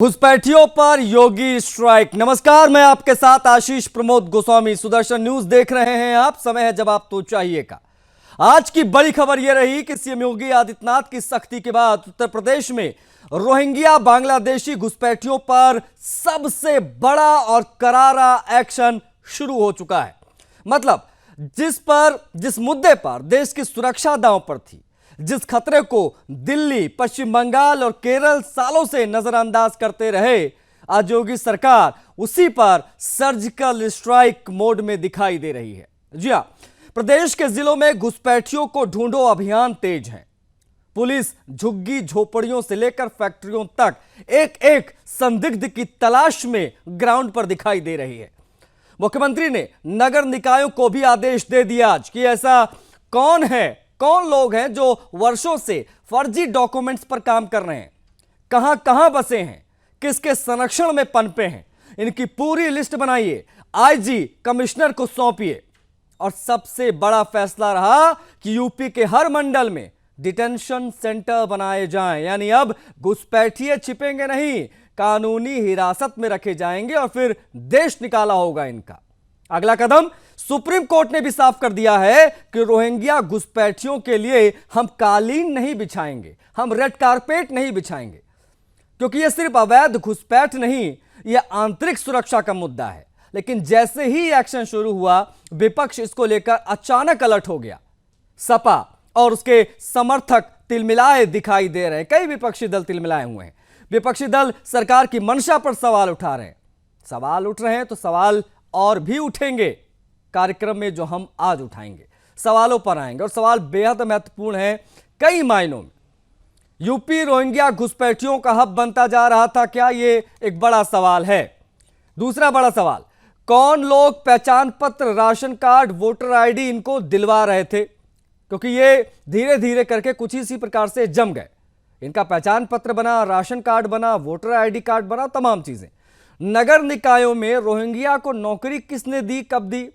घुसपैठियों पर योगी स्ट्राइक। नमस्कार, मैं आपके साथ आशीष प्रमोद गोस्वामी। सुदर्शन न्यूज देख रहे हैं आप। समय है जब आप तो चाहिए का। आज की बड़ी खबर यह रही कि सीएम योगी आदित्यनाथ की सख्ती के बाद उत्तर प्रदेश में रोहिंग्या बांग्लादेशी घुसपैठियों पर सबसे बड़ा और करारा एक्शन शुरू हो चुका है। मतलब जिस मुद्दे पर देश की सुरक्षा दांव पर थी, जिस खतरे को दिल्ली, पश्चिम बंगाल और केरल सालों से नजरअंदाज करते रहे, आज योगी सरकार उसी पर सर्जिकल स्ट्राइक मोड में दिखाई दे रही है। जी हां, प्रदेश के जिलों में घुसपैठियों को ढूंढो अभियान तेज है। पुलिस झुग्गी झोपड़ियों से लेकर फैक्ट्रियों तक एक एक संदिग्ध की तलाश में ग्राउंड पर दिखाई दे रही है। मुख्यमंत्री ने नगर निकायों को भी आदेश दे दिया आज कि ऐसा कौन लोग हैं जो वर्षों से फर्जी डॉक्यूमेंट्स पर काम कर रहे हैं, कहां कहां बसे हैं, किसके संरक्षण में पनपे हैं, इनकी पूरी लिस्ट बनाइए, आईजी कमिश्नर को सौंपिए। और सबसे बड़ा फैसला रहा कि यूपी के हर मंडल में डिटेंशन सेंटर बनाए जाएं। यानी अब घुसपैठिए छिपेंगे नहीं, कानूनी हिरासत में रखे जाएंगे और फिर देश निकाला होगा इनका। अगला कदम सुप्रीम कोर्ट ने भी साफ कर दिया है कि रोहिंग्या घुसपैठियों के लिए हम कालीन नहीं बिछाएंगे, हम रेड कारपेट नहीं बिछाएंगे, क्योंकि यह सिर्फ अवैध घुसपैठ नहीं, यह आंतरिक सुरक्षा का मुद्दा है। लेकिन जैसे ही एक्शन शुरू हुआ, विपक्ष इसको लेकर अचानक अलर्ट हो गया। सपा और उसके समर्थक तिलमिलाए दिखाई दे रहे हैं। कई विपक्षी दल तिलमिलाए हुए हैं। विपक्षी दल सरकार की मंशा पर सवाल उठा रहे हैं। सवाल उठ रहे हैं तो सवाल और भी उठेंगे। कार्यक्रम में जो हम आज उठाएंगे, सवालों पर आएंगे और सवाल बेहद महत्वपूर्ण है कई मायनों में। यूपी रोहिंग्या घुसपैठियों का हब बनता जा रहा था क्या? ये एक बड़ा सवाल है। दूसरा बड़ा सवाल, कौन लोग पहचान पत्र, राशन कार्ड, वोटर आईडी इनको दिलवा रहे थे? क्योंकि ये धीरे धीरे करके कुछ इसी प्रकार से जम गए। इनका पहचान पत्र बना, राशन कार्ड बना, वोटर आईडी कार्ड बना, तमाम चीजें। नगर निकायों में रोहिंग्या को नौकरी किसने दी, कब दी?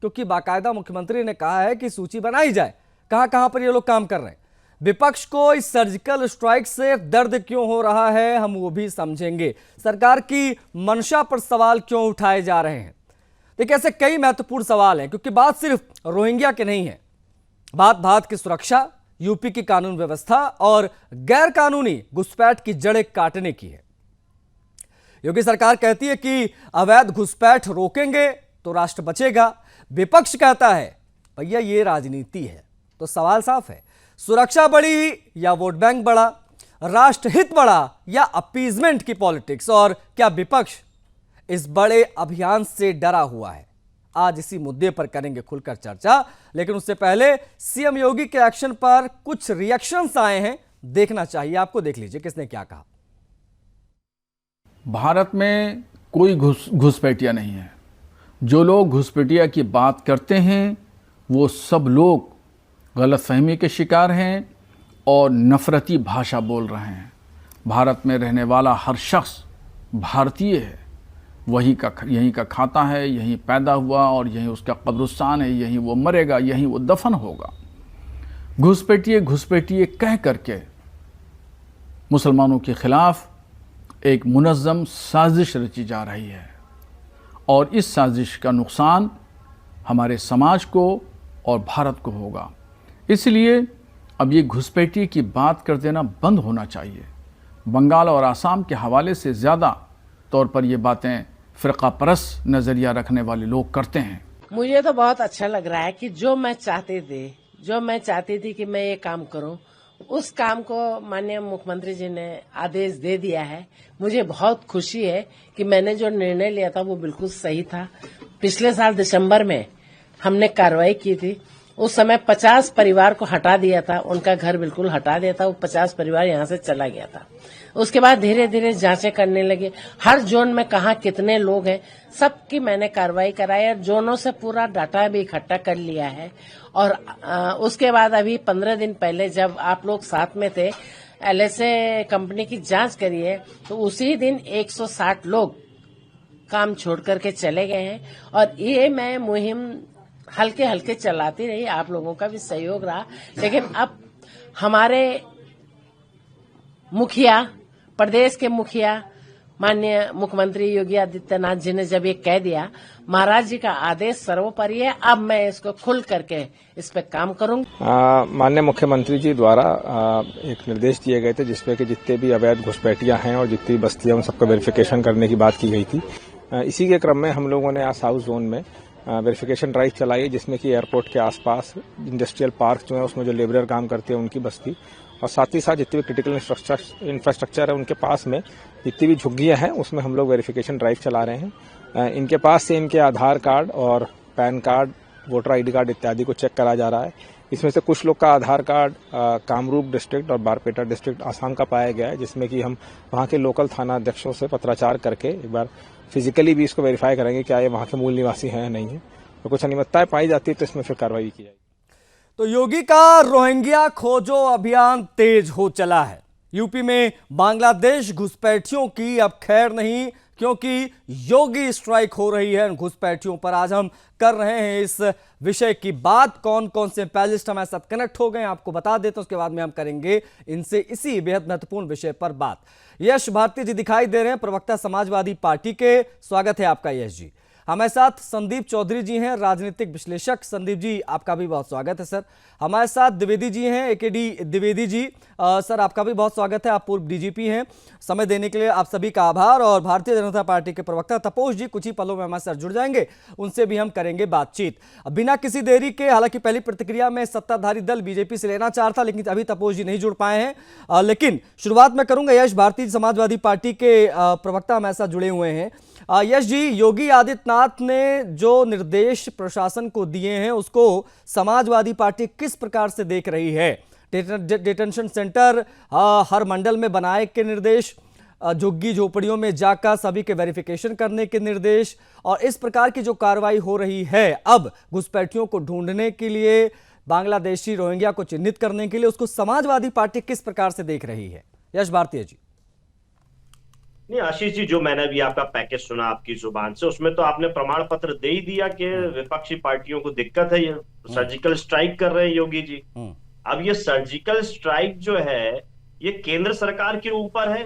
क्योंकि बाकायदा मुख्यमंत्री ने कहा है कि सूची बनाई जाए, कहां कहां पर ये लोग काम कर रहे हैं। विपक्ष को इस सर्जिकल स्ट्राइक से दर्द क्यों हो रहा है, हम वो भी समझेंगे। सरकार की मंशा पर सवाल क्यों उठाए जा रहे हैं? देखिए, ऐसे कई महत्वपूर्ण सवाल हैं, क्योंकि बात सिर्फ रोहिंग्या के नहीं है। बात भारत की सुरक्षा, यूपी की कानून व्यवस्था और गैर कानूनी घुसपैठ की जड़ें काटने की है। योगी सरकार कहती है कि अवैध घुसपैठ रोकेंगे तो राष्ट्र बचेगा। विपक्ष कहता है भैया ये राजनीति है। तो सवाल साफ है, सुरक्षा बड़ी या वोट बैंक बड़ा, राष्ट्रहित बड़ा या अपीजमेंट की पॉलिटिक्स? और क्या विपक्ष इस बड़े अभियान से डरा हुआ है? आज इसी मुद्दे पर करेंगे खुलकर चर्चा। लेकिन उससे पहले सीएम योगी के एक्शन पर कुछ रिएक्शंस आए हैं, देखना चाहिए आपको। देख लीजिए किसने क्या कहा। भारत में कोई घुसपैठिया नहीं है। जो लोग घुसपैठिया की बात करते हैं वो सब लोग गलतफहमी के शिकार हैं और नफरती भाषा बोल रहे हैं। भारत में रहने वाला हर शख्स भारतीय है, यहीं का खाता है, यहीं पैदा हुआ और यहीं उसका कब्रिस्तान है, यहीं वो मरेगा, यहीं वो दफन होगा। घुसपैठिए कह करके मुसलमानों के खिलाफ एक मुनज़्ज़म साजिश रची जा रही है और इस साजिश का नुकसान हमारे समाज को और भारत को होगा। इसलिए अब ये घुसपैठिए की बात कर देना बंद होना चाहिए। बंगाल और आसाम के हवाले से ज़्यादा तौर पर ये बातें फ़िरक़ा परस्त नज़रिया रखने वाले लोग करते हैं। मुझे तो बहुत अच्छा लग रहा है कि जो मैं चाहती थी कि मैं ये काम करूं, उस काम को माननीय मुख्यमंत्री जी ने आदेश दे दिया है। मुझे बहुत खुशी है कि मैंने जो निर्णय लिया था वो बिल्कुल सही था। पिछले साल दिसंबर में हमने कार्रवाई की थी। उस समय 50 परिवार को हटा दिया था, उनका घर बिल्कुल हटा दिया था। वो 50 परिवार यहाँ से चला गया था। उसके बाद धीरे धीरे जांचें करने लगे, हर जोन में कहाँ कितने लोग हैं, सबकी मैंने कार्रवाई कराई और जोनों से पूरा डाटा भी इकट्ठा कर लिया है। और उसके बाद अभी 15 दिन पहले जब आप लोग साथ में थे, एलएसए कंपनी की जांच करी है, तो उसी दिन 160 लोग काम छोड़ करके चले गए हैं। और ये मैं मुहिम हल्के हल्के चलाती रही, आप लोगों का भी सहयोग रहा। लेकिन अब हमारे मुखिया, प्रदेश के मुखिया, माननीय मुख्यमंत्री योगी आदित्यनाथ जी ने जब ये कह दिया, महाराज जी का आदेश सर्वोपरि है, अब मैं इसको खुल करके इस पे काम करूंगी। माननीय मुख्यमंत्री जी द्वारा एक निर्देश दिए गए थे जिसपे कि जितने भी अवैध घुसपैठियां हैं और जितनी बस्तियां उन सबका वेरिफिकेशन करने की बात की गई थी। इसी के क्रम में हम लोगों ने आज साउथ जोन में वेरिफिकेशन ड्राइव चलाई, जिसमें कि एयरपोर्ट के आसपास इंडस्ट्रियल पार्क जो है उसमें जो लेबरर काम करते हैं उनकी बस्ती, और साथ ही साथ जितने भी क्रिटिकल इंफ्रास्ट्रक्चर है उनके पास में जितनी भी झुग्गियां हैं उसमें हम लोग वेरिफिकेशन ड्राइव चला रहे हैं। इनके पास से इनके आधार कार्ड और pan card, voter ID card इत्यादि को चेक करा जा रहा है। इसमें से कुछ लोग का आधार कार्ड कामरूप डिस्ट्रिक्ट और बारपेटा डिस्ट्रिक्ट आसाम का पाया गया है, जिसमें कि हम वहां के लोकल थाना अध्यक्षों से पत्राचार करके एक बार फिजिकली भी इसको वेरीफाई करेंगे क्या ये वहां के मूल निवासी हैं या नहीं है। तो कुछ अनियमितताएं पाई जाती है तो इसमें फिर कार्रवाई की जाएगी। तो योगी का रोहिंग्या खोजो अभियान तेज हो चला है। यूपी में बांग्लादेश घुसपैठियों की अब खैर नहीं, क्योंकि योगी स्ट्राइक हो रही है घुसपैठियों पर। आज हम कर रहे हैं इस विषय की बात। कौन कौन से पैनलिस्ट हमारे साथ कनेक्ट हो गए आपको बता देते हैं, उसके बाद में हम करेंगे इनसे इसी बेहद महत्वपूर्ण विषय पर बात। यश भारती जी दिखाई दे रहे हैं, प्रवक्ता समाजवादी पार्टी के। स्वागत है आपका यश जी। हमारे साथ संदीप चौधरी जी हैं, राजनीतिक विश्लेषक। संदीप जी आपका भी बहुत स्वागत है सर। हमारे साथ द्विवेदी जी हैं, एकेडी द्विवेदी जी। सर आपका भी बहुत स्वागत है, आप पूर्व डीजीपी हैं। समय देने के लिए आप सभी का आभार। और भारतीय जनता पार्टी के प्रवक्ता तपोष जी कुछ ही पलों में हमारे साथ जुड़ जाएंगे, उनसे भी हम करेंगे बातचीत बिना किसी देरी के। हालांकि पहली प्रतिक्रिया में सत्ताधारी दल बीजेपी से लेना चाहता, लेकिन अभी तपोष जी नहीं जुड़ पाए हैं। लेकिन शुरुआत में करूंगा यश भारतीय समाजवादी पार्टी के प्रवक्ता हमारे साथ जुड़े हुए हैं। यश जी, योगी आदित्यनाथ ने जो निर्देश प्रशासन को दिए हैं उसको समाजवादी पार्टी किस प्रकार से देख रही है? डिटेंशन सेंटर हर मंडल में बनाए के निर्देश, झुग्गी झोपड़ियों में जाकर सभी के वेरिफिकेशन करने के निर्देश, और इस प्रकार की जो कार्रवाई हो रही है अब घुसपैठियों को ढूंढने के लिए, बांग्लादेशी रोहिंग्या को चिन्हित करने के लिए, उसको समाजवादी पार्टी किस प्रकार से देख रही है? यश भारती जी। नहीं आशीष जी, जो मैंने अभी आपका पैकेज सुना आपकी जुबान से, उसमें तो आपने प्रमाण पत्र दे ही दिया कि विपक्षी पार्टियों को दिक्कत है, ये सर्जिकल स्ट्राइक कर रहे हैं योगी जी। अब ये सर्जिकल स्ट्राइक जो है ये केंद्र सरकार के ऊपर है,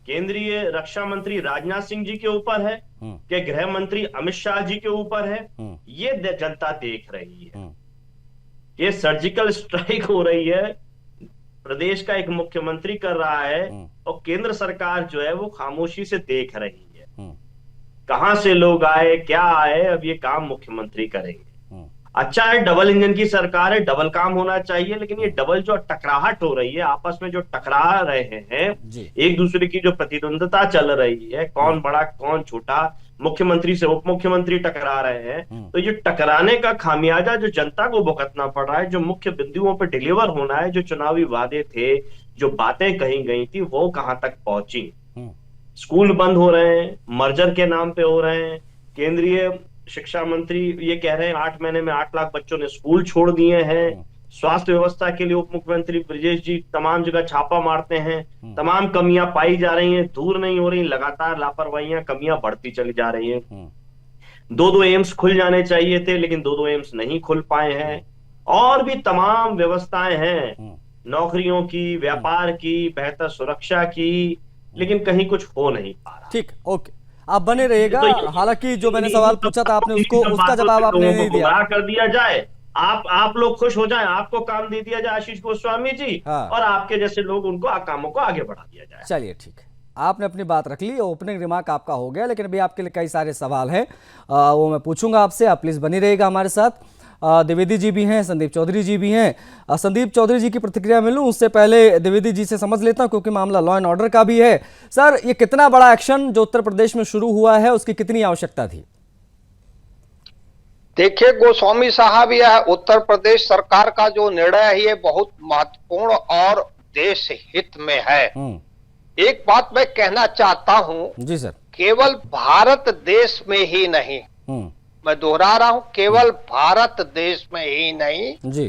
केंद्रीय रक्षा मंत्री राजनाथ सिंह जी के ऊपर है, कि गृह मंत्री अमित शाह जी के ऊपर है। ये जनता देख रही है, ये सर्जिकल स्ट्राइक हो रही है, प्रदेश का एक मुख्यमंत्री कर रहा है और केंद्र सरकार जो है वो खामोशी से देख रही है। कहां से लोग आए, क्या आए, अब ये काम मुख्यमंत्री करेंगे। अच्छा है, डबल इंजन की सरकार है, डबल काम होना चाहिए, लेकिन ये डबल जो टकराहट हो रही है, आपस में जो टकरा रहे हैं, एक दूसरे की जो प्रतिद्वंदता चल रही है, कौन बड़ा कौन छोटा, मुख्यमंत्री से उप मुख्यमंत्री टकरा रहे हैं, तो ये टकराने का खामियाजा जो जनता को भुगतना पड़ रहा है, जो मुख्य बिंदुओं पर डिलीवर होना है, जो चुनावी वादे थे, जो बातें कही गई थी, वो कहां तक पहुंची। स्कूल बंद हो रहे हैं, मर्जर के नाम पे हो रहे हैं। केंद्रीय शिक्षा मंत्री ये कह रहे हैं 8 महीने में 8 लाख बच्चों ने स्कूल छोड़ दिए हैं। स्वास्थ्य व्यवस्था के लिए उप मुख्यमंत्री ब्रजेश जी तमाम जगह छापा मारते हैं, तमाम कमियां पाई जा रही हैं, दूर नहीं हो रही, लगातार लापरवाहियां, कमियां बढ़ती चली जा रही हैं। 2 एम्स खुल जाने चाहिए थे, लेकिन 2 एम्स नहीं खुल पाए हैं। और भी तमाम व्यवस्थाएं हैं, नौकरियों की, व्यापार की, बेहतर सुरक्षा की, लेकिन कहीं कुछ हो नहीं पा रहा। ठीक, ओके, आप बने रहिएगा। हालांकि जो मैंने सवाल पूछा था आपने उसको, उसका जवाब आपने नहीं दिया। कर दिया जाए, आप लोग खुश हो जाएं, आपको काम दे दिया जाए आशीष गोस्वामी जी, और आपके जैसे लोग उनको कामों को आगे बढ़ा दिया जाए। चलिए ठीक है, आपने अपनी बात रख ली, ओपनिंग रिमार्क आपका हो गया, लेकिन अभी आपके लिए कई सारे सवाल हैं, वो मैं पूछूंगा आपसे। आप प्लीज बनी रहिएगा हमारे साथ। द्विवेदी जी भी हैं, संदीप चौधरी जी भी हैं। संदीप चौधरी जी की प्रतिक्रिया मिलूं उससे पहले द्विवेदी जी से समझ लेता हूं, क्योंकि मामला लॉ एंड ऑर्डर का भी है। सर, ये कितना बड़ा एक्शन जो उत्तर प्रदेश में शुरू हुआ है, उसकी कितनी आवश्यकता थी? देखिए गोस्वामी साहब, यह उत्तर प्रदेश सरकार का जो निर्णय है ये बहुत महत्वपूर्ण और देश हित में है। एक बात मैं कहना चाहता हूं जी सर, केवल भारत देश में ही नहीं, मैं दोहरा रहा हूं, केवल भारत देश में ही नहीं जी,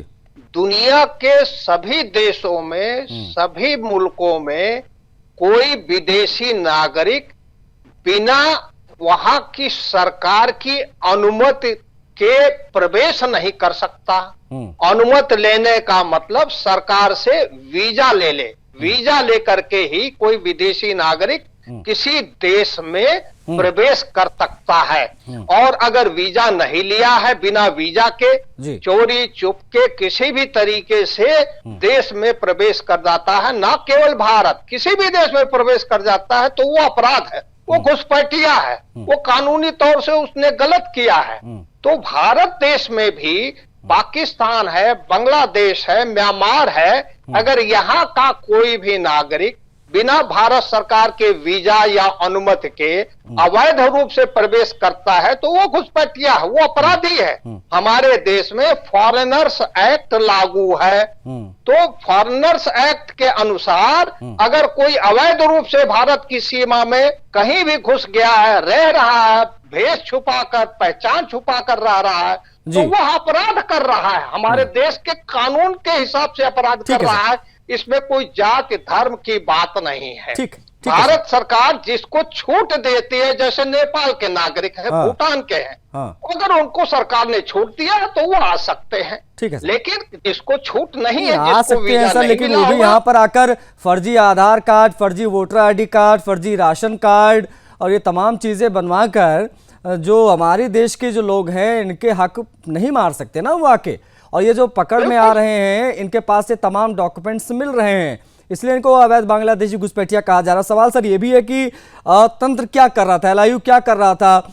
दुनिया के सभी देशों में, सभी मुल्कों में कोई विदेशी नागरिक बिना वहां की सरकार की अनुमति के प्रवेश नहीं कर सकता। अनुमति लेने का मतलब सरकार से वीजा ले ले, वीजा लेकर के ही कोई विदेशी नागरिक किसी देश में प्रवेश कर सकता है। और अगर वीजा नहीं लिया है, बिना वीजा के जी। चोरी चुपके किसी भी तरीके से देश में प्रवेश कर जाता है, ना केवल भारत, किसी भी देश में प्रवेश कर जाता है, तो वो अपराध है, वो घुसपैठिया है, वो कानूनी तौर से उसने गलत किया है। तो भारत देश में भी पाकिस्तान है, बांग्लादेश है, म्यांमार है, अगर यहाँ का कोई भी नागरिक बिना भारत सरकार के वीजा या अनुमति के अवैध रूप से प्रवेश करता है, तो वो घुसपैठिया है, वो अपराधी है। हमारे देश में फॉरेनर्स एक्ट लागू है, तो फॉरेनर्स एक्ट के अनुसार अगर कोई अवैध रूप से भारत की सीमा में कहीं भी घुस गया है, रह रहा है, भेष छुपाकर, पहचान छुपाकर रह रहा है, तो वह अपराध कर रहा है, हमारे देश के कानून के हिसाब से अपराध कर रहा है। इसमें कोई जाति धर्म की बात नहीं है। ठीक भारत सरकार जिसको छूट देती है, जैसे नेपाल के नागरिक है, भूटान के हैं, अगर उनको सरकार ने छूट दिया तो वो आ सकते हैं। ठीक है, लेकिन जिसको छूट नहीं है, आ सकते हैं सर, लेकिन वो भी यहाँ पर आकर फर्जी आधार कार्ड, फर्जी वोटर ID कार्ड, फर्जी राशन कार्ड और ये तमाम चीजें बनवा कर जो हमारे देश के जो लोग हैं इनके हक नहीं मार सकते ना वो आके। और ये जो पकड़ में आ रहे हैं, इनके पास से तमाम डॉक्यूमेंट्स मिल रहे हैं, इसलिए इनको अवैध बांग्लादेशी घुसपैठिया कहा जा रहा है। सवाल सर ये भी है कि तंत्र क्या कर रहा था, LIU क्या कर रहा था,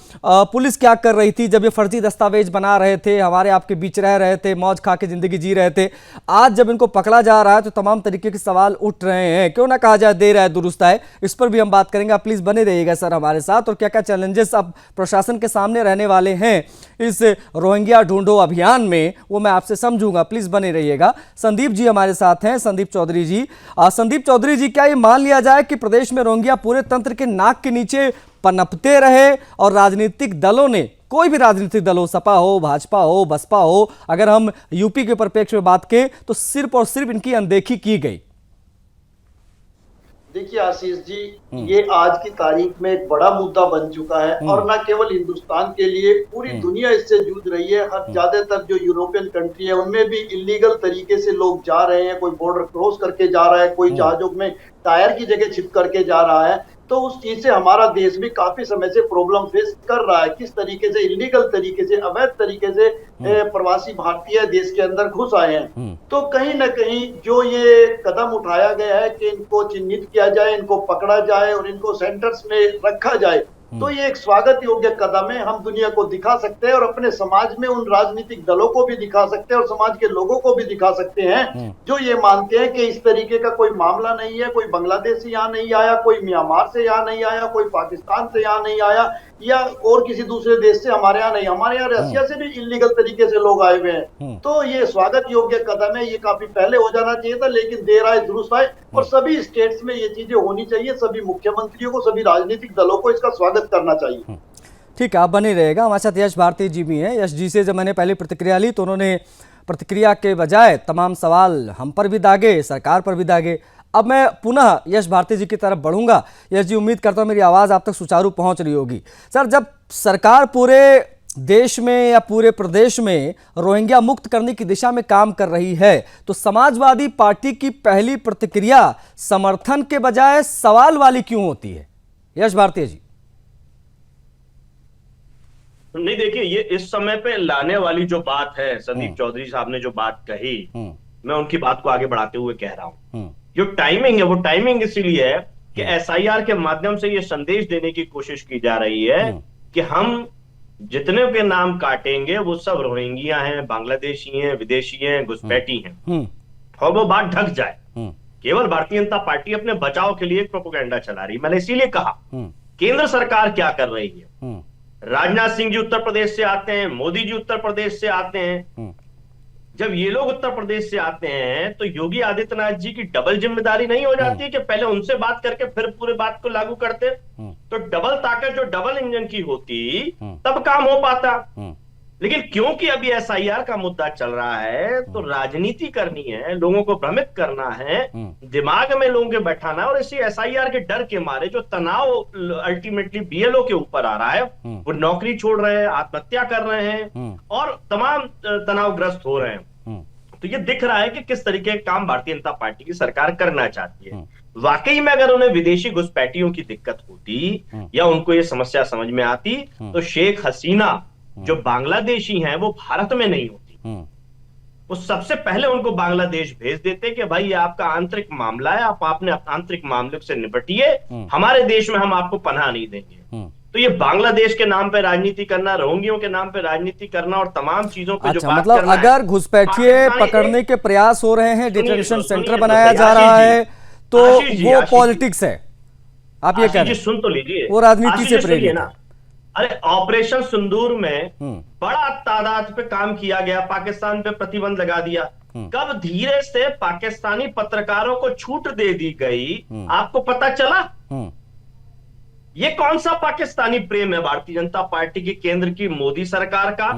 पुलिस क्या कर रही थी जब ये फर्जी दस्तावेज बना रहे थे, हमारे आपके बीच रह रहे थे, मौज खा के जिंदगी जी रहे थे। आज जब इनको पकड़ा जा रहा है तो तमाम तरीके के सवाल उठ रहे हैं, क्यों ना कहा जाए देर है दुरुस्त है। इस पर भी हम बात करेंगे, आप प्लीज बने रहिएगा सर हमारे साथ। और क्या क्या चैलेंजेस अब प्रशासन के सामने रहने वाले हैं इस रोहिंग्या ढूंढो अभियान में, वो मैं आपसे समझूंगा, प्लीज बने रहिएगा। संदीप जी हमारे साथ हैं, संदीप चौधरी जी। संदीप चौधरी जी, क्या ये मान लिया जाए कि प्रदेश में रोहिंग्या पूरे तंत्र के नाक के नीचे पनपते रहे और राजनीतिक दलों ने, कोई भी राजनीतिक दल हो, सपा हो, भाजपा हो, बसपा हो, अगर हम यूपी के परिप्रेक्ष्य में बात करें तो सिर्फ और सिर्फ इनकी अनदेखी की गई? देखिए आशीष जी, ये आज की तारीख में एक बड़ा मुद्दा बन चुका है और न केवल हिंदुस्तान के लिए, पूरी दुनिया इससे जूझ रही है। हर ज्यादातर जो यूरोपियन कंट्री है उनमें भी इलीगल तरीके से लोग जा रहे हैं, कोई बॉर्डर क्रॉस करके जा रहा है, कोई जहाजों में टायर की जगह छिप करके जा रहा है। तो उस चीज से हमारा देश भी काफी समय से प्रॉब्लम फेस कर रहा है, किस तरीके से इलीगल तरीके से, अवैध तरीके से प्रवासी भारतीय देश के अंदर घुस आए हैं। तो कहीं ना कहीं जो ये कदम उठाया गया है कि इनको चिन्हित किया जाए, इनको पकड़ा जाए और इनको सेंटर्स में रखा जाए, तो ये एक स्वागत योग्य कदम है। हम दुनिया को दिखा सकते हैं और अपने समाज में उन राजनीतिक दलों को भी दिखा सकते हैं और समाज के लोगों को भी दिखा सकते हैं जो ये मानते हैं कि इस तरीके का कोई मामला नहीं है, कोई बांग्लादेश से यहाँ नहीं आया, कोई म्यांमार से यहाँ नहीं आया, कोई पाकिस्तान से यहाँ नहीं आया या और किसी दूसरे देश से हमारे यहाँ नहीं, हमारे यहाँ रशिया से भी इलीगल तरीके से लोग आए हुए हैं। तो ये स्वागत योग्य कदम है, ये काफी पहले हो जाना चाहिए था, लेकिन देर आए दुरुस्त आए। और सभी स्टेट्स में ये चीजें होनी चाहिए, सभी मुख्यमंत्रियों को, सभी राजनीतिक दलों को इसका स्वागत करना चाहिए। ठीक है, आप बने रहेगा। हमारे साथ यश भारती जी भी हैं। यश जी से जब मैंने पहले प्रतिक्रिया ली तो उन्होंने प्रतिक्रिया के बजाय तमाम सवाल हम पर भी दागे, सरकार पर भी दागे। अब मैं पुनः यश भारती जी की तरफ बढ़ूंगा। यश जी, उम्मीद करता हूं मेरी आवाज़ आप तक सुचारू पहुंच रही होगी। सर, जब सरकार पूरे देश में या पूरे प्रदेश में रोहिंग्या मुक्त करने की दिशा में काम कर रही है, तो समाजवादी पार्टी की पहली प्रतिक्रिया समर्थन के बजाय सवाल वाली क्यों होती है? यश भारती जी। नहीं, देखिए, ये इस समय पे लाने वाली जो बात है, संदीप चौधरी साहब ने जो बात कही, मैं उनकी बात को आगे बढ़ाते हुए कह रहा हूं। जो टाइमिंग है वो टाइमिंग इसीलिए है कि SIR के माध्यम से ये संदेश देने की कोशिश की जा रही है कि हम जितने के नाम काटेंगे वो सब रोहिंग्या हैं, बांग्लादेशी हैं, विदेशी हैं, घुसपैठी हैं, और वो बात ढक जाए। केवल भारतीय जनता पार्टी अपने बचाव के लिए एक प्रोपेगेंडा चला रही है। मैंने इसीलिए कहा केंद्र सरकार क्या कर रही है। राजनाथ सिंह जी उत्तर प्रदेश से आते हैं, मोदी जी उत्तर प्रदेश से आते हैं। जब ये लोग उत्तर प्रदेश से आते हैं तो योगी आदित्यनाथ जी की डबल जिम्मेदारी नहीं हो जाती है कि पहले उनसे बात करके फिर पूरे बात को लागू करते? तो डबल ताकत जो डबल इंजन की होती तब काम हो पाता। लेकिन क्योंकि अभी SIR का मुद्दा चल रहा है तो राजनीति करनी है, लोगों को भ्रमित करना है, दिमाग में लोगों के बैठाना, और इसी SIR के डर के मारे जो तनाव अल्टीमेटली BLO के ऊपर आ रहा है, वो नौकरी छोड़ रहे हैं, आत्महत्या कर रहे हैं और तमाम तनावग्रस्त हो रहे हैं। तो ये दिख रहा है कि किस तरीके का काम भारतीय जनता पार्टी की सरकार करना चाहती है। वाकई में अगर उन्हें विदेशी घुसपैठियों की दिक्कत होती या उनको ये समस्या समझ में आती तो शेख हसीना जो बांग्लादेशी हैं वो भारत में नहीं होती। वो सबसे पहले उनको बांग्लादेश भेज देते कि भाई ये आपका आंतरिक मामला है, आप अपने आंतरिक मामले से निपटिए, हमारे देश में हम आपको पनाह नहीं देंगे। तो ये बांग्लादेश के नाम पे राजनीति करना, रोहिंग्यों के नाम पे राजनीति करना और तमाम चीजों पे जो बात मतलब करना अगर घुसपैठिए पकड़ने के प्रयास हो रहे हैं, डिटेंशन सेंटर बनाया जा रहा है, तो वो पॉलिटिक्स है, आप ये कह रहे हैं? सुन तो लीजिए, वो राजनीति से प्रेरित ना। अरे ऑपरेशन सिंदूर में बड़ा तादाद पे काम किया गया, पाकिस्तान पे प्रतिबंध लगा दिया। कब धीरे से पाकिस्तानी पत्रकारों को छूट दे दी गई, आपको पता चला? ये कौन सा पाकिस्तानी प्रेम है भारतीय जनता पार्टी की, केंद्र की मोदी सरकार का,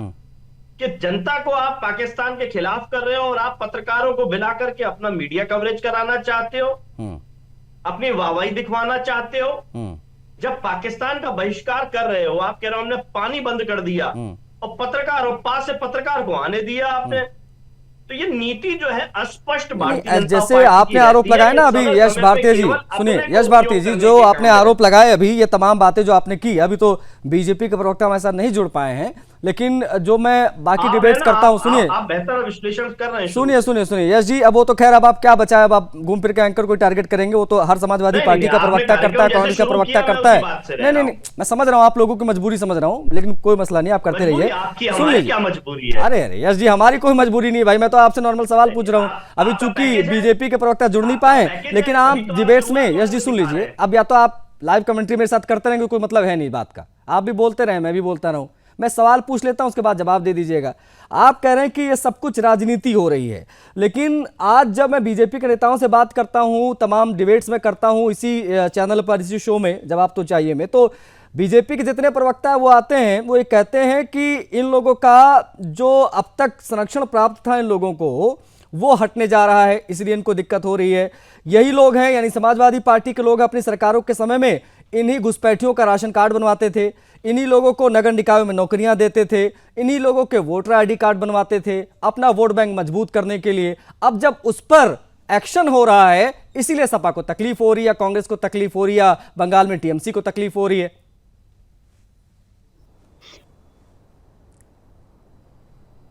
कि जनता को आप पाकिस्तान के खिलाफ कर रहे हो और आप पत्रकारों को बुला करके अपना मीडिया कवरेज कराना चाहते हो, अपनी वाहवाही दिखवाना चाहते हो। जब पाकिस्तान का बहिष्कार कर रहे हो, आप कह रहे हो हमने पानी बंद कर दिया और पत्रकार और पास से पत्रकार को आने दिया आपने, तो ये नीति जो है अस्पष्ट भारतीय जनता जैसे पार्टी आपने की आरोप रहती है लगाए ना कि अभी समय यश समय पे भारती जी, केवल सुनिए अपने को यश भारती जी, उपयोग जो करने के आपने काम आरोप लगाए अभी, ये तमाम बातें जो आपने की, अभी तो बीजेपी के प्रवक्ता हमारे साथ नहीं जुड़ पाए हैं, लेकिन जो मैं बाकी डिबेट्स करता हूं, सुनिए आप बेहतर विश्लेषण कर रहे हैं। सुनिए यश जी, अब वो तो खैर अब आप क्या बचाए, अब आप घूम फिर के एंकर को टारगेट करेंगे, वो तो हर समाजवादी पार्टी का प्रवक्ता करता है, कांग्रेस का प्रवक्ता करता है। नहीं, मैं समझ रहा हूँ, आप लोगों की मजबूरी समझ रहा हूँ, लेकिन कोई मसला नहीं, आप करते रहिए। सुन लीजिए, क्या मजबूरी है? अरे यश जी, हमारी कोई मजबूरी नहीं भाई, मैं तो आपसे नॉर्मल सवाल पूछ रहा हूँ। अभी चूंकि बीजेपी के प्रवक्ता जुड़ नहीं पाए, लेकिन आप डिबेट्स में, यश जी सुन लीजिए, अब या तो आप लाइव कमेंट्री मेरे साथ करते रहेंगे, कोई मतलब है नहीं बात का, आप भी बोलते रहे, मैं भी बोलता रहूं, मैं सवाल पूछ लेता हूं, उसके बाद जवाब दे दीजिएगा। आप कह रहे हैं कि ये सब कुछ राजनीति हो रही है, लेकिन आज जब मैं बीजेपी के नेताओं से बात करता हूं, तमाम डिबेट्स में करता हूं, इसी चैनल पर, इसी शो में जवाब तो चाहिए में, तो बीजेपी के जितने प्रवक्ता वो आते हैं, वो ये कहते हैं कि इन लोगों का जो अब तक संरक्षण प्राप्त था इन लोगों को, वो हटने जा रहा है, इसलिए इनको दिक्कत हो रही है। यही लोग हैं, यानी समाजवादी पार्टी के लोग अपनी सरकारों के समय में इन्हीं घुसपैठियों का राशन कार्ड बनवाते थे, इन्हीं लोगों को नगर निकायों में नौकरियां देते थे, इन्हीं लोगों के वोटर आईडी कार्ड बनवाते थे अपना वोट बैंक मजबूत करने के लिए। अब जब उस पर एक्शन हो रहा है, इसीलिए सपा को तकलीफ हो रही है, कांग्रेस को तकलीफ हो रही है, बंगाल में टीएमसी को तकलीफ हो रही है।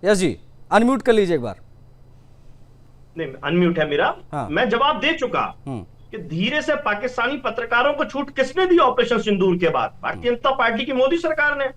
यस जी, अनम्यूट कर लीजिए एक बार। नहीं, अनम्यूट है मेरा। हाँ। मैं जवाब दे चुका कि धीरे से पाकिस्तानी पत्रकारों को छूट किसने दी ऑपरेशन सिंदूर के बाद? भारतीय जनता पार्टी की मोदी सरकार ने।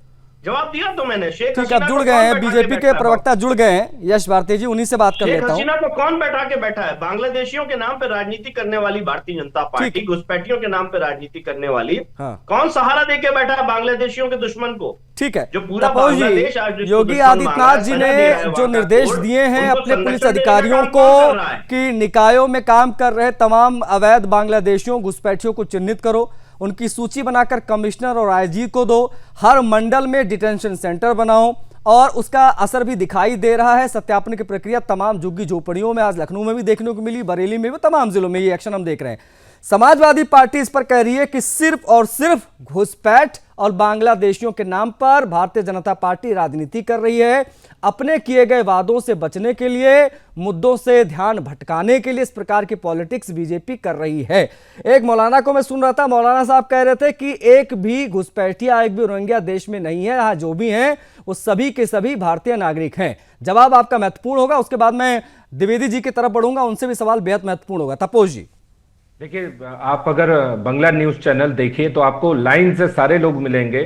जवाब दिया तो मैंने। शेख ठीक है, जुड़ गए हैं बीजेपी के प्रवक्ता, जुड़ गए हैं यश भारती जी, उन्हीं से बात कर लेता हूं। हसीना को कौन बैठा के बैठा है? बांग्लादेशियों के नाम पे राजनीति करने वाली भारतीय जनता पार्टी, घुसपैठियों के नाम पे राजनीति करने वाली, कौन सहारा देके बैठा है बांग्लादेशियों के दुश्मन को? ठीक है, जो पूरा तपोज बांग्लादेश जी, आज योगी आदित्यनाथ जी ने जो निर्देश दिए हैं अपने पुलिस अधिकारियों को कि निकायों में काम कर रहे तमाम अवैध बांग्लादेशियों घुसपैठियों को चिन्हित करो, उनकी सूची बनाकर कमिश्नर और आईजी को दो, हर मंडल में डिटेंशन सेंटर बनाओ, और उसका असर भी दिखाई दे रहा है। सत्यापन की प्रक्रिया तमाम झुग्गी झोपड़ियों में, आज लखनऊ में भी देखने को मिली, बरेली में भी, तमाम जिलों में ये एक्शन हम देख रहे हैं। समाजवादी पार्टी इस पर कह रही है कि सिर्फ और सिर्फ घुसपैठ और बांग्लादेशियों के नाम पर भारतीय जनता पार्टी राजनीति कर रही है, अपने किए गए वादों से बचने के लिए, मुद्दों से ध्यान भटकाने के लिए इस प्रकार की पॉलिटिक्स बीजेपी कर रही है। एक मौलाना को मैं सुन रहा था, मौलाना साहब कह रहे थे कि एक भी घुसपैठिया, एक भी रोहिंग्या देश में नहीं है, यहाँ जो भी हैं वो सभी के सभी भारतीय नागरिक हैं। जवाब आपका महत्वपूर्ण होगा, उसके बाद मैं द्विवेदी जी की तरफ बढ़ूंगा, उनसे भी सवाल बेहद महत्वपूर्ण होगा। तपोज जी, देखिए, आप अगर बंगला न्यूज चैनल देखिए तो आपको लाइन से सारे लोग मिलेंगे।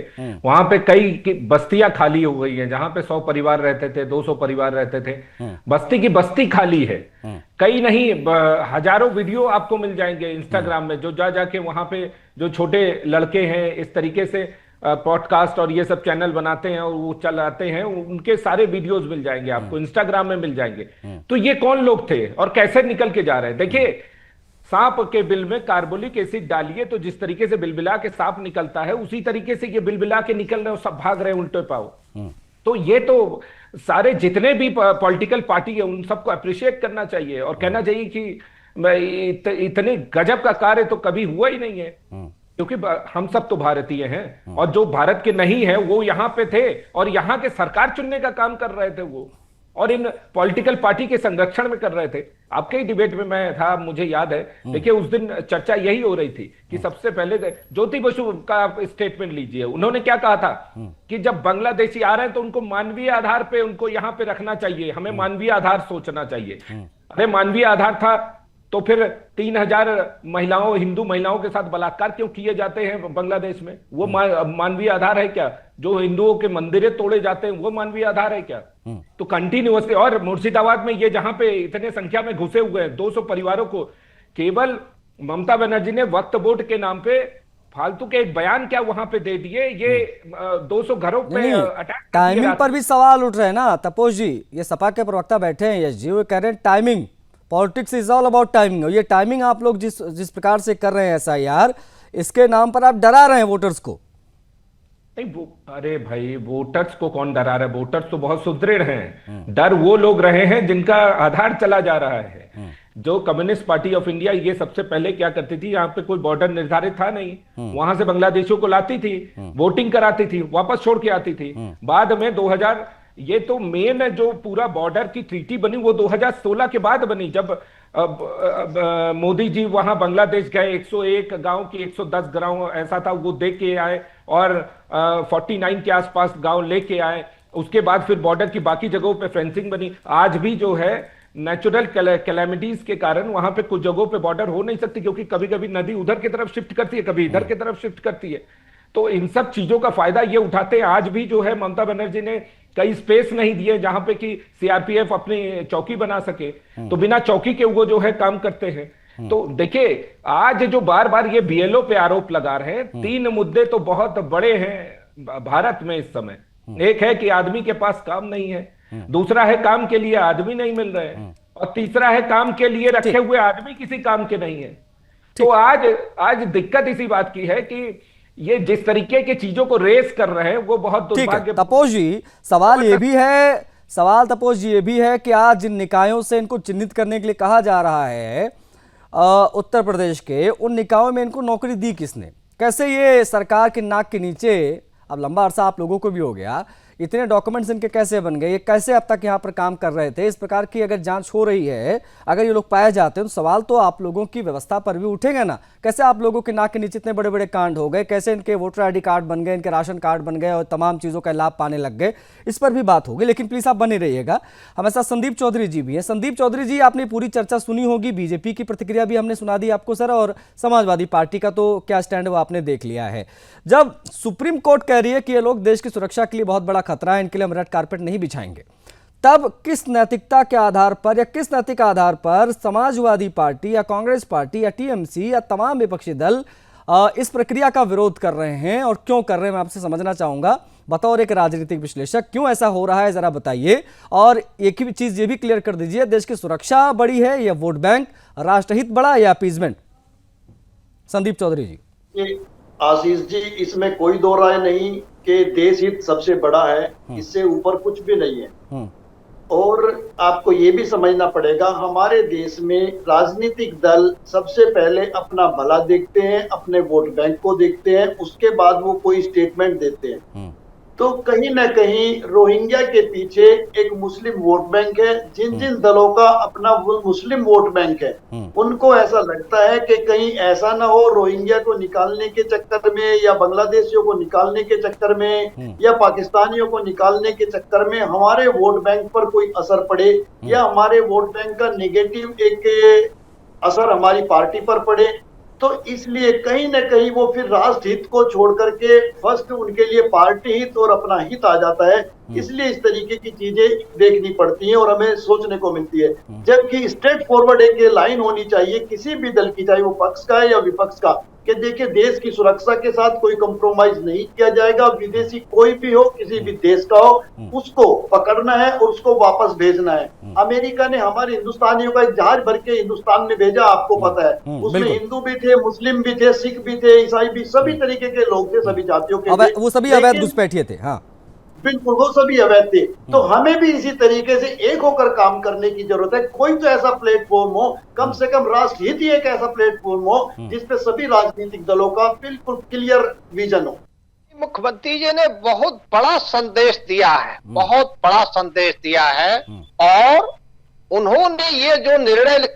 वहां पे कई बस्तियां खाली हो गई हैं, जहां पे 100 परिवार रहते थे, 200 परिवार रहते थे, बस्ती की बस्ती खाली है। कई नहीं, हजारों वीडियो आपको मिल जाएंगे इंस्टाग्राम में, जो जाके वहां पे जो छोटे लड़के हैं इस तरीके से पॉडकास्ट और ये सब चैनल बनाते हैं और वो चलाते हैं, उनके सारे वीडियोस मिल जाएंगे आपको, इंस्टाग्राम में मिल जाएंगे। तो ये कौन लोग थे और कैसे निकल के जा रहे हैं? देखिए, सांप के बिल में कार्बोलिक एसिड डालिए तो जिस तरीके से बिलबिला के सांप निकलता है, उसी तरीके से ये बिलबिला के निकल रहे हो, सब भाग रहे हैं उल्टे पाव। तो ये तो सारे जितने भी पॉलिटिकल पार्टी है उन सबको अप्रिशिएट करना चाहिए और कहना चाहिए कि इतने गजब का कार्य तो कभी हुआ ही नहीं है, क्योंकि हम सब तो भारतीय हैं और जो भारत के नहीं है वो यहाँ पे थे और यहाँ के सरकार चुनने का काम कर रहे थे वो, और इन पॉलिटिकल पार्टी के संरक्षण में कर रहे थे। आपके ही डिबेट में मैं था, मुझे याद है, देखिए उस दिन चर्चा यही हो रही थी कि सबसे पहले ज्योति बसु का स्टेटमेंट लीजिए। उन्होंने क्या कहा था कि जब बांग्लादेशी आ रहे हैं तो उनको मानवीय आधार पे उनको यहां पे रखना चाहिए, हमें मानवीय आधार सोचना चाहिए। अरे मानवीय आधार था तो फिर 3000 महिलाओं, हिंदू महिलाओं के साथ बलात्कार क्यों किए जाते हैं बांग्लादेश में? वो मानवीय आधार है क्या? जो हिंदुओं के मंदिरें तोड़े जाते हैं वो मानवीय आधार है क्या? तो कंटिन्यूअसली, और मुर्शिदाबाद में ये जहां पे इतने संख्या में घुसे हुए हैं 200 परिवारों को केवल ममता बनर्जी ने वक्फ बोर्ड के नाम पे फालतू के एक बयान क्या वहां पे दे दिए, ये 200 घरों पे अटैक। टाइमिंग पर भी सवाल उठ रहे हैं ना तपोश जी, ये सपा के प्रवक्ता बैठे हैं यश जी, वो कह रहे हैं timing, politics is all about timing. और ये टाइमिंग आप लोग जिस प्रकार से कर रहे हैं SIR, इसके नाम पर आप डरा रहे हैं वोटर्स को। नहीं, अरे भाई वोटर्स को कौन डरा रहा है? वोटर्स तो बहुत सुदृढ़ हैं। डर वो लोग रहे हैं जिनका आधार चला जा रहा है। जो कम्युनिस्ट पार्टी ऑफ इंडिया ये सबसे पहले क्या करती थी, यहाँ पे कोई बॉर्डर निर्धारित था नहीं, वहां से बांग्लादेशियों को लाती थी, वोटिंग कराती थी, वापस छोड़ के आती थी। बाद में 2000, ये तो मेन जो पूरा बॉर्डर की ट्रीटी बनी वो 2016 के बाद बनी, जब मोदी जी वहां बांग्लादेश गए, 101 गांव की 110 गांव ऐसा था वो देख के आए, और 49 के आसपास गांव लेके आए। उसके बाद फिर बॉर्डर की बाकी जगहों पे फेंसिंग बनी। आज भी जो है नेचुरल कैलेमिटीज के कारण वहां पे कुछ जगहों पे बॉर्डर हो नहीं सकती, क्योंकि कभी कभी नदी उधर की तरफ शिफ्ट करती है, कभी इधर की तरफ शिफ्ट करती है। तो इन सब चीजों का फायदा ये उठाते हैं। आज भी जो है ममता बनर्जी ने कई स्पेस नहीं दिए जहां पे कि CRPF अपनी चौकी बना सके, तो बिना चौकी के वो जो है काम करते हैं। तो देखिए आज जो बार बार ये BLO पे आरोप लगा रहे हैं, 3 मुद्दे तो बहुत बड़े हैं भारत में इस समय। एक है कि आदमी के पास काम नहीं है, दूसरा है काम के लिए आदमी नहीं मिल रहे हैं, और तीसरा है काम के लिए रखे हुए आदमी किसी काम के नहीं है। तो आज दिक्कत इसी बात की है कि ये जिस तरीके के चीजों को रेस कर रहे हैं वो बहुत दुर्भाग्य। तपोश जी, सवाल तपोश जी ये भी है कि आज जिन निकायों से इनको चिन्हित करने के लिए कहा जा रहा है उत्तर प्रदेश के, उन निकायों में इनको नौकरी दी किसने? कैसे ये सरकार के नाक के नीचे, अब लंबा अरसा आप लोगों को भी हो गया, इतने डॉक्यूमेंट्स इनके कैसे बन गए? ये कैसे अब तक यहाँ पर काम कर रहे थे? इस प्रकार की अगर जांच हो रही है, अगर ये लोग पाए जाते हैं तो सवाल तो आप लोगों की व्यवस्था पर भी उठेगा ना। कैसे आप लोगों के नाक के नीचे इतने बड़े बड़े कांड हो गए? कैसे इनके वोटर ID कार्ड बन गए, इनके राशन कार्ड बन गए और तमाम चीज़ों का लाभ पाने लग गए? इस पर भी बात होगी, लेकिन प्लीज़ आप बने रहिएगा। हमारे साथ संदीप चौधरी जी भी हैं। संदीप चौधरी जी, आपने पूरी चर्चा सुनी होगी, बीजेपी की प्रतिक्रिया भी हमने सुना दी आपको सर, और समाजवादी पार्टी का तो क्या स्टैंड है वो आपने देख लिया है। जब सुप्रीम कोर्ट कह रही है कि ये लोग देश की सुरक्षा के लिए बहुत बड़ा खतरा है, इनके लिए हम रेड कार्पेट नहीं बिछाएंगे, तब किस नैतिकता के आधार पर या किस नैतिक आधार पर समाजवादी पार्टी या कांग्रेस पार्टी या TMC या तमाम विपक्षी दल इस प्रक्रिया का विरोध कर रहे हैं, और क्यों कर रहे हैं मैं आपसे समझना चाहूंगा बतौर एक राजनीतिक विश्लेषक। क्यों ऐसा हो रहा है जरा बताइए, और एक ही चीज ये भी क्लियर कर दीजिए, देश की सुरक्षा बड़ी है या वोट बैंक, राष्ट्रहित बड़ा या अपीजमेंट? संदीप चौधरी जी। आशीष जी, इसमें कोई दो राय नहीं कि देश हित सबसे बड़ा है, इससे ऊपर कुछ भी नहीं है। और आपको ये भी समझना पड़ेगा, हमारे देश में राजनीतिक दल सबसे पहले अपना भला देखते हैं, अपने वोट बैंक को देखते हैं, उसके बाद वो कोई स्टेटमेंट देते हैं। तो कहीं ना कहीं रोहिंग्या के पीछे एक मुस्लिम वोट बैंक है। जिन जिन दलों का अपना मुस्लिम वोट बैंक है, उनको ऐसा लगता है कि कहीं ऐसा ना हो रोहिंग्या को निकालने के चक्कर में या बांग्लादेशियों को निकालने के चक्कर में या पाकिस्तानियों को निकालने के चक्कर में हमारे वोट बैंक पर कोई असर पड़े, या हमारे वोट बैंक का नेगेटिव एक असर हमारी पार्टी पर पड़े। तो इसलिए कहीं ना कहीं वो फिर राष्ट्र हित को छोड़ करके फर्स्ट उनके लिए पार्टी हित और अपना हित आ जाता है। इसलिए इस तरीके की चीजें देखनी पड़ती हैं और हमें सोचने को मिलती है, जबकि स्ट्रेट फॉरवर्ड एक लाइन होनी चाहिए किसी भी दल की, चाहे वो पक्ष का है या विपक्ष का, कि देखिए देश की सुरक्षा के साथ कोई कंप्रोमाइज नहीं किया जाएगा। विदेशी कोई भी हो, किसी भी देश का हो, उसको पकड़ना है और उसको वापस भेजना है। अमेरिका ने हमारे हिंदुस्तानियों का एक जहाज भर के हिंदुस्तान में भेजा, आपको पता है, उसमें हिंदू भी थे, मुस्लिम भी थे, सिख भी थे, ईसाई भी, सभी तरीके के लोग थे, सभी जातियों के। वो सभी अवैध घुसपैठिए थे। हाँ बिल्कुल, वो सभी अवैध थे। तो हमें भी इसी तरीके से एक होकर काम करने की जरूरत है। कोई तो ऐसा प्लेटफॉर्म हो, कम से कम राष्ट्रहित ही एक ऐसा प्लेटफॉर्म हो जिसपे सभी राजनीतिक दलों का बिल्कुल क्लियर विजन हो। मुख्यमंत्री जी ने बहुत बड़ा संदेश दिया है, बहुत बड़ा संदेश दिया है। और उन्होंने ये जो निर्णय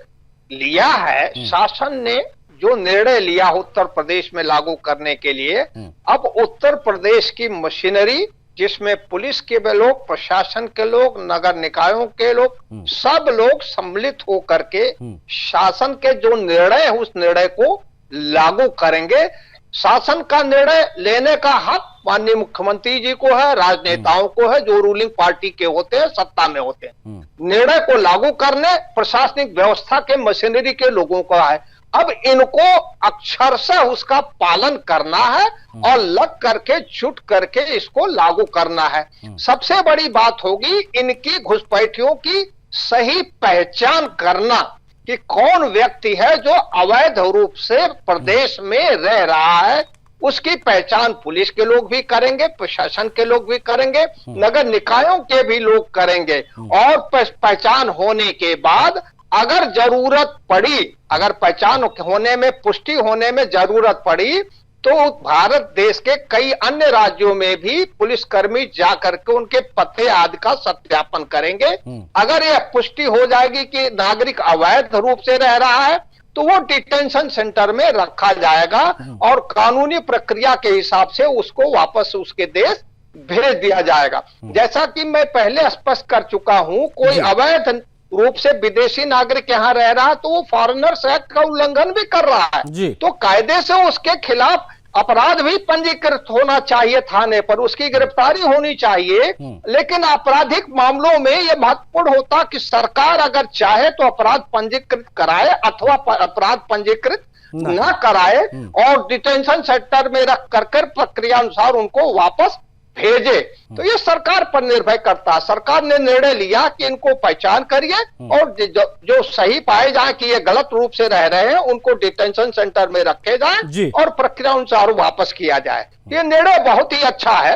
लिया है, शासन ने जो निर्णय लिया उत्तर प्रदेश में लागू करने के लिए, अब उत्तर प्रदेश की मशीनरी, जिसमें पुलिस के लोग, प्रशासन के लोग, नगर निकायों के लोग, सब लोग सम्मिलित होकर के शासन के जो निर्णय है उस निर्णय को लागू करेंगे। शासन का निर्णय लेने का हक माननीय मुख्यमंत्री जी को है, राजनेताओं को है, जो रूलिंग पार्टी के होते हैं, सत्ता में होते हैं। निर्णय को लागू करने प्रशासनिक व्यवस्था के मशीनरी के लोगों का है। अब इनको अक्षरशः उसका पालन करना है और लग करके जुट करके इसको लागू करना है। सबसे बड़ी बात होगी इनकी घुसपैठियों की सही पहचान करना कि कौन व्यक्ति है जो अवैध रूप से प्रदेश में रह रहा है। उसकी पहचान पुलिस के लोग भी करेंगे, प्रशासन के लोग भी करेंगे, नगर निकायों के भी लोग करेंगे। और पहचान होने के बाद अगर जरूरत पड़ी, अगर पहचान होने में, पुष्टि होने में जरूरत पड़ी, तो भारत देश के कई अन्य राज्यों में भी पुलिसकर्मी जाकर के उनके पते आदि का सत्यापन करेंगे। अगर यह पुष्टि हो जाएगी कि नागरिक अवैध रूप से रह रहा है, तो वो डिटेंशन सेंटर में रखा जाएगा और कानूनी प्रक्रिया के हिसाब से उसको वापस उसके देश भेज दिया जाएगा। जैसा कि मैं पहले स्पष्ट कर चुका हूं, कोई अवैध रूप से विदेशी नागरिक यहाँ रह रहा है तो वो फॉरेनर्स एक्ट का उल्लंघन भी कर रहा है, तो कायदे से उसके खिलाफ अपराध भी पंजीकृत होना चाहिए थाने पर, उसकी गिरफ्तारी होनी चाहिए। लेकिन आपराधिक मामलों में यह महत्वपूर्ण होता कि सरकार अगर चाहे तो अपराध पंजीकृत कराए अथवा अपराध पंजीकृत न कराए और डिटेंशन सेंटर में रख कर प्रक्रिया अनुसार उनको वापस भेजे। तो ये सरकार पर निर्भर करता है। सरकार ने निर्णय लिया कि इनको पहचान करिए और जो सही पाए जाए कि ये गलत रूप से रह रहे हैं उनको डिटेंशन सेंटर में रखे जाए और प्रक्रिया अनुसार वापस किया जाए। ये निर्णय बहुत ही अच्छा है।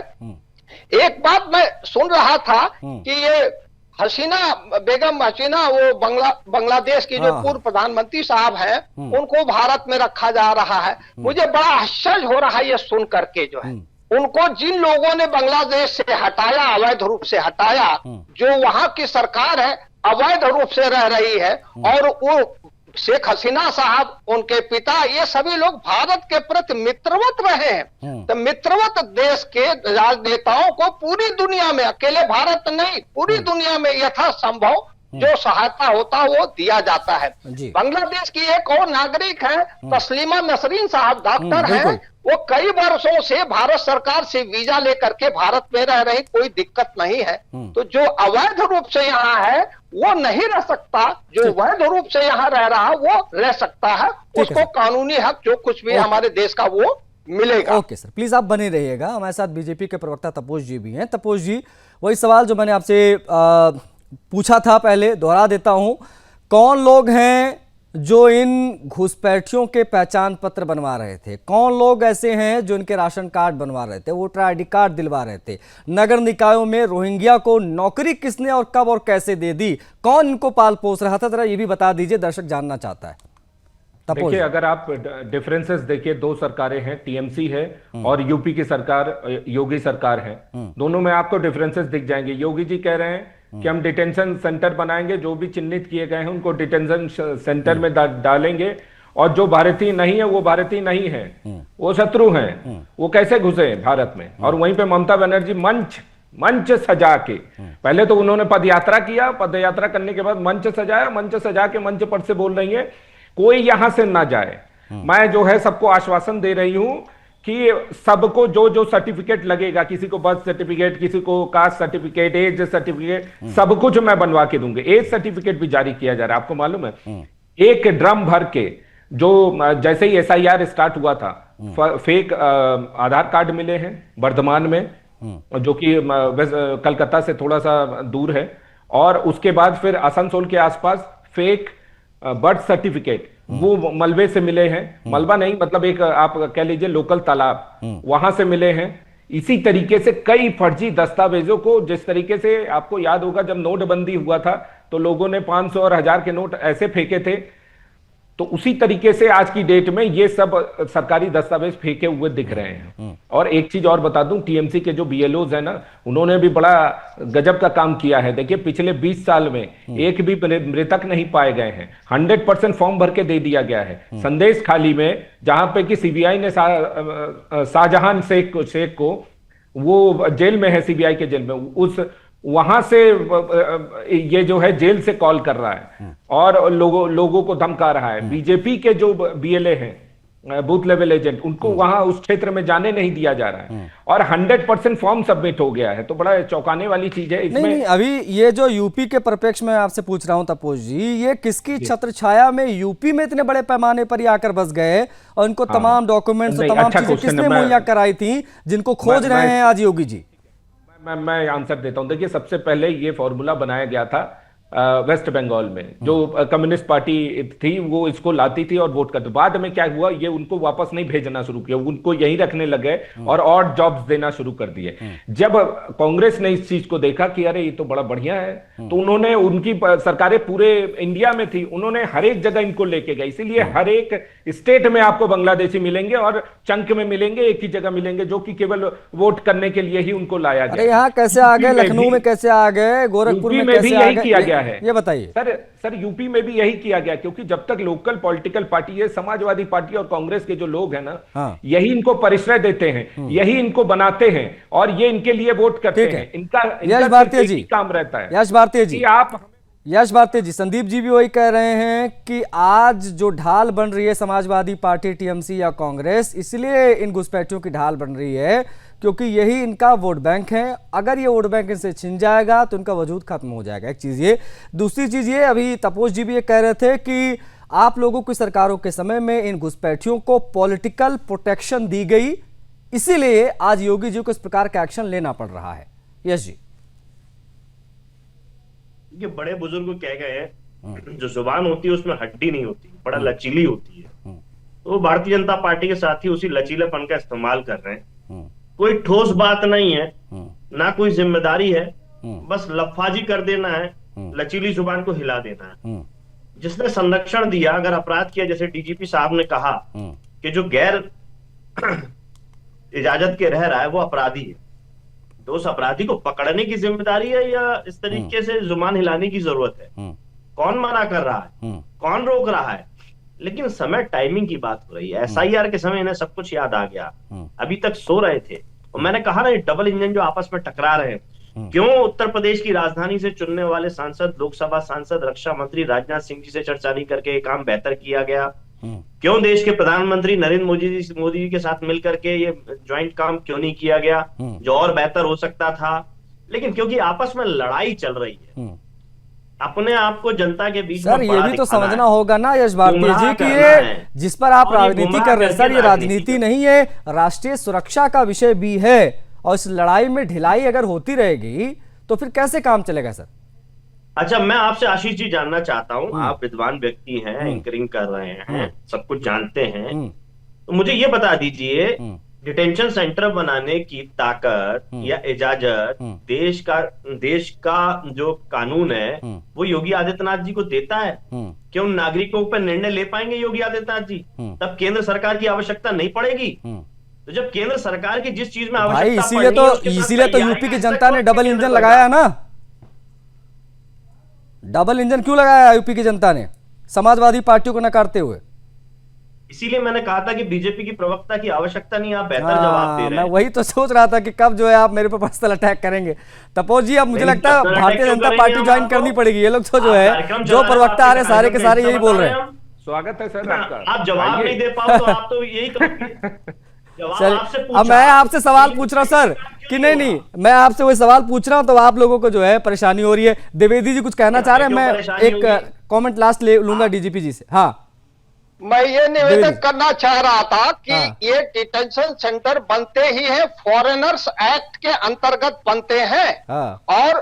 एक बात मैं सुन रहा था कि ये बेगम हसीना, वो बांग्लादेश की जो पूर्व प्रधानमंत्री साहब हैं, उनको भारत में रखा जा रहा है। मुझे बड़ा आश्चर्य हो रहा है ये सुन करके। जो है उनको जिन लोगों ने बांग्लादेश से हटाया, अवैध रूप से हटाया, जो वहां की सरकार है अवैध रूप से रह रही है, और वो शेख हसीना साहब, उनके पिता, ये सभी लोग भारत के प्रति मित्रवत रहे हैं। तो मित्रवत देश के राजनेताओं को पूरी दुनिया में, अकेले भारत नहीं, पूरी दुनिया में यथासंभव जो सहायता होता है वो दिया जाता है। बांग्लादेश की एक और नागरिक है तस्लीमा नसरीन साहब, डॉक्टर हैं, वो कई वर्षों से भारत सरकार से वीजा लेकर के भारत में रह रही, कोई दिक्कत नहीं है। तो जो अवैध रूप से यहाँ है वो नहीं रह सकता, जो वैध रूप से यहाँ रह रहा वो रह सकता है। उसको कानूनी हक जो कुछ भी हमारे देश का वो मिलेगा। ओके सर, प्लीज आप बने रहिएगा। हमारे साथ बीजेपी के प्रवक्ता तपोष जी भी हैं। तपोष जी, वही सवाल जो मैंने आपसे पूछा था पहले दोहरा देता हूं, कौन लोग हैं जो इन घुसपैठियों के पहचान पत्र बनवा रहे थे? कौन लोग ऐसे हैं जो इनके राशन कार्ड बनवा रहे थे, वोटर आईडी कार्ड दिलवा रहे थे? नगर निकायों में रोहिंग्या को नौकरी किसने और कब और कैसे दे दी? कौन इनको पाल पोस रहा था? जरा ये भी बता दीजिए, दर्शक जानना चाहता है। देखिए, अगर आप डिफरेंसेस देखिए, दो सरकारें हैं, टीएमसी है और यूपी की सरकार, योगी सरकार है। दोनों में आपको डिफरेंसेस दिख जाएंगे। योगी जी कह रहे हैं कि हम डिटेंशन सेंटर बनाएंगे, जो भी चिन्हित किए गए हैं उनको डिटेंशन सेंटर में डालेंगे, और जो भारतीय नहीं है वो भारतीय नहीं है, वो शत्रु हैं, वो कैसे घुसे भारत में। और वहीं पे ममता बनर्जी मंच सजा के, पहले तो उन्होंने पदयात्रा किया, पदयात्रा करने के बाद मंच सजाया, मंच सजा के मंच पर से बोल रही है कोई यहां से ना जाए। मैं जो है सबको आश्वासन दे रही हूं कि सबको जो जो सर्टिफिकेट लगेगा, किसी को बर्थ सर्टिफिकेट, किसी को कास्ट सर्टिफिकेट, एज सर्टिफिकेट, सब कुछ मैं बनवा के दूंगी। एज सर्टिफिकेट भी जारी किया जा रहा है। आपको मालूम है, एक ड्रम भर के, जो जैसे ही एसआईआर स्टार्ट हुआ था, फेक आधार कार्ड मिले हैं वर्धमान में, जो कि कलकत्ता से थोड़ा सा दूर है, और उसके बाद फिर आसनसोल के आसपास फेक बर्थ सर्टिफिकेट वो मलबे से मिले हैं। मलबा नहीं, मतलब एक आप कह लीजिए लोकल तालाब, वहां से मिले हैं। इसी तरीके से कई फर्जी दस्तावेजों को, जिस तरीके से आपको याद होगा जब नोटबंदी हुआ था तो लोगों ने 500 और 1000 के नोट ऐसे फेंके थे तो उसी तरीके से आज की डेट में ये सब सरकारी दस्तावेज फेंके हुए दिख रहे हैं। और एक चीज और बता दूं, टीएमसी के जो बीएलओज है ना, उन्होंने भी बड़ा गजब का काम किया है। देखिए पिछले 20 साल में एक भी मृतक नहीं पाए गए हैं। 100% फॉर्म भर के दे दिया गया है। संदेश खाली में जहां पे कि सीबीआई ने शाहजहां शेख को, वो जेल में है, सीबीआई के जेल में, उस वहां से ये जो है जेल से कॉल कर रहा है और लोगों को धमका रहा है। बीजेपी के जो बीएलए हैं, बूथ लेवल एजेंट, उनको वहां उस क्षेत्र में जाने नहीं दिया जा रहा है और 100% फॉर्म सबमिट हो गया है। तो बड़ा चौंकाने वाली चीज है इसमें। नहीं, अभी ये जो यूपी के परिप्रेक्ष्य में आपसे पूछ रहा हूं तपोज जी, ये किसकी छत्र छाया में यूपी में इतने बड़े पैमाने पर ये आकर बस गए और इनको तमाम डॉक्यूमेंट्स और तमाम चीजें किसने मुहैया कराई थी, जिनको खोज रहे हैं आज योगी जी? मैं आंसर देता हूं। देखिए सबसे पहले ये फॉर्मूला बनाया गया था वेस्ट बंगाल में, जो कम्युनिस्ट पार्टी थी वो इसको लाती थी और वोट करती। बाद में क्या हुआ, ये उनको वापस नहीं भेजना शुरू किया, उनको यहीं रखने लगे और ऑड जॉब्स देना शुरू कर दिए। जब कांग्रेस ने इस चीज को देखा कि अरे ये तो बड़ा बढ़िया है, तो उन्होंने, उनकी सरकारें पूरे इंडिया में थी, उन्होंने हर एक जगह इनको लेके गए। इसीलिए हर एक स्टेट में आपको बांग्लादेशी मिलेंगे और चंक में मिलेंगे, एक ही जगह मिलेंगे, जो कि केवल वोट करने के लिए ही उनको लाया गया। अरे यहाँ कैसे आ गए, लखनऊ में कैसे आ गए, गोरखपुर में कैसे आ गए, किया गया है। ये बताइए सर यूपी में भी यही किया गया, क्योंकि जब तक लोकल पॉलिटिकल पार्टी है, समाजवादी पार्टी और कांग्रेस के जो लोग हैं ना, यही इनको परिश्रय देते हैं, यही इनको बनाते हैं और ये इनके लिए वोट करते हैं। इनका यश भारती जी काम रहता है। यश भारती जी, यश भारती जी, संदीप जी भी वही कह रहे हैं कि आज जो ढाल बन रही है समाजवादी पार्टी, टीएमसी या कांग्रेस, इसलिए इन घुसपैठियों की ढाल बन रही है क्योंकि यही इनका वोट बैंक है। अगर ये वोट बैंक इनसे छिन जाएगा तो इनका वजूद खत्म हो जाएगा। एक चीज ये, दूसरी चीज ये, अभी तपोज जी भी ये कह रहे थे कि आप लोगों की सरकारों के समय में इन घुसपैठियों को पॉलिटिकल प्रोटेक्शन दी गई, इसीलिए आज योगी जी को इस प्रकार का एक्शन लेना पड़ रहा है। यश जी, ये बड़े बुजुर्ग कह गए हैं, जो जुबान होती है उसमें हड्डी नहीं होती, बड़ा लचीली होती है। तो भारतीय जनता पार्टी के साथी उसी लचीलेपन का इस्तेमाल कर रहे हैं। कोई ठोस बात नहीं है, ना कोई जिम्मेदारी है, बस लफाजी कर देना है, लचीली जुबान को हिला देना है। जिसने संरक्षण दिया, अगर अपराध किया, जैसे डीजीपी साहब ने कहा कि जो गैर इजाजत के रह रहा है वो अपराधी है, तो उस अपराधी को पकड़ने की जिम्मेदारी है या इस तरीके से जुबान हिलाने की जरूरत है? कौन मना कर रहा है, कौन रोक रहा है? लेकिन समय, टाइमिंग की बात हो रही है। एसआईआर के समय इन्हें सब कुछ याद आ गया, अभी तक सो रहे थे। और मैंने कहा ना, ये डबल इंजन जो आपस में टकरा रहे हैं, क्यों उत्तर प्रदेश की राजधानी से चुनने वाले सांसद, लोकसभा सांसद, रक्षा मंत्री राजनाथ सिंह जी से चर्चा नहीं करके ये काम बेहतर किया गया? क्यों देश के प्रधानमंत्री नरेंद्र मोदी जी के साथ मिलकर के ये ज्वाइंट काम क्यों नहीं किया गया, जो और बेहतर हो सकता था? लेकिन क्योंकि आपस में लड़ाई चल रही है, अपने आप को जनता के बीच सर, में ये भी तो समझना होगा ना यश भारती जी कि ये जिस पर आप राजनीति कर रहे हैं सर, ये राजनीति नहीं है, राष्ट्रीय सुरक्षा का विषय भी है। और इस लड़ाई में ढिलाई अगर होती रहेगी तो फिर कैसे काम चलेगा सर? अच्छा, मैं आपसे आशीष जी जानना चाहता हूं, आप विद्वान व्यक्ति हैं, एंकरिंग कर रहे हैं, सब कुछ जानते हैं, तो मुझे ये बता दीजिए, डिटेंशन सेंटर बनाने की ताकत या इजाजत देश का जो कानून है वो योगी आदित्यनाथ जी को देता है? क्या उन नागरिकों पर निर्णय ले पाएंगे योगी आदित्यनाथ जी? तब केंद्र सरकार की आवश्यकता नहीं पड़ेगी। तो जब केंद्र सरकार की जिस चीज में आवश्यकता, इसीलिए तो यूपी की जनता ने डबल इंजन लगाया ना। डबल इंजन क्यों लगाया यूपी की जनता ने समाजवादी पार्टियों को नकारते हुए? इसीलिए मैंने कहा था कि बीजेपी की प्रवक्ता की आवश्यकता नहीं, आप बेहतर जवाब दे रहे हैं। मैं वही तो सोच रहा था कि कब जो है आप मेरे पर पर्सनल अटैक करेंगे। तपोज जी, अब मुझे लगता है भारतीय जनता पार्टी ज्वाइन करनी पड़ेगी। ये लोग तो जो है, जो प्रवक्ता आ रहे सारे के सारे यही बोल रहे हैं। स्वागत है सर आपका। आप जवाब नहीं दे पाओ तो आप तो यही चल, अब मैं आपसे सवाल पूछ रहा हूँ सर कि नहीं, मैं आपसे वही सवाल पूछ रहा हूँ, तो आप लोगों को जो है परेशानी हो रही है। द्विवेदी जी कुछ कहना चाह रहे हैं, मैं एक कमेंट लास्ट ले लूंगा डीजीपी जी से। हाँ, मैं ये निवेदन करना चाह रहा था कि ये डिटेंशन सेंटर बनते ही है, फॉरेनर्स एक्ट के अंतर्गत बनते हैं और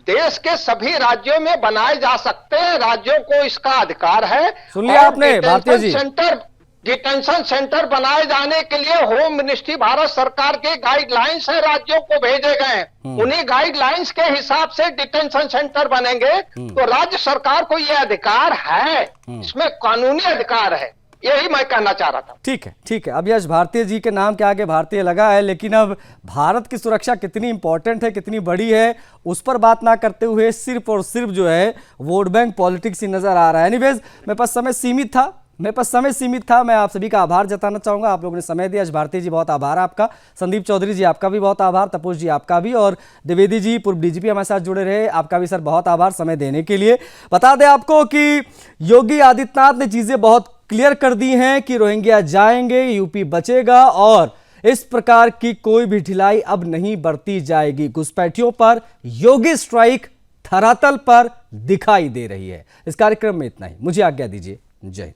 देश के सभी राज्यों में बनाए जा सकते हैं, राज्यों को इसका अधिकार है। सुन लिया आपने भारतीय जी? सेंटर डिटेंशन सेंटर बनाए जाने के लिए होम मिनिस्ट्री भारत सरकार के गाइडलाइंस है, राज्यों को भेजे गए। उन्हीं गाइडलाइंस के हिसाब से डिटेंशन सेंटर बनेंगे। तो राज्य सरकार को यह अधिकार है, इसमें कानूनी अधिकार है, यही मैं कहना चाह रहा था। ठीक है, ठीक है। अब यश भारतीय जी के नाम के आगे भारतीय लगा है, लेकिन अब भारत की सुरक्षा कितनी इंपॉर्टेंट है, कितनी बड़ी है, उस पर बात ना करते हुए सिर्फ और सिर्फ जो है वोट बैंक पॉलिटिक्स ही नजर आ रहा है। एनीवेज, मेरे पास समय सीमित था। मैं आप सभी का आभार जताना चाहूंगा, आप लोगों ने समय दिया। यश भारती जी, बहुत आभार आपका। संदीप चौधरी जी, आपका भी बहुत आभार। तपोष जी, आपका भी। और द्विवेदी जी, पूर्व डीजीपी, हमारे साथ जुड़े रहे, आपका भी सर बहुत आभार समय देने के लिए। बता दें आपको कि योगी आदित्यनाथ ने चीजें बहुत क्लियर कर दी हैं कि रोहिंग्या जाएंगे, यूपी बचेगा और इस प्रकार की कोई भी ढिलाई अब नहीं बरती जाएगी। घुसपैठियों पर योगी स्ट्राइक धरातल पर दिखाई दे रही है। इस कार्यक्रम में इतना ही। मुझे आज्ञा दीजिए। जय हिंद।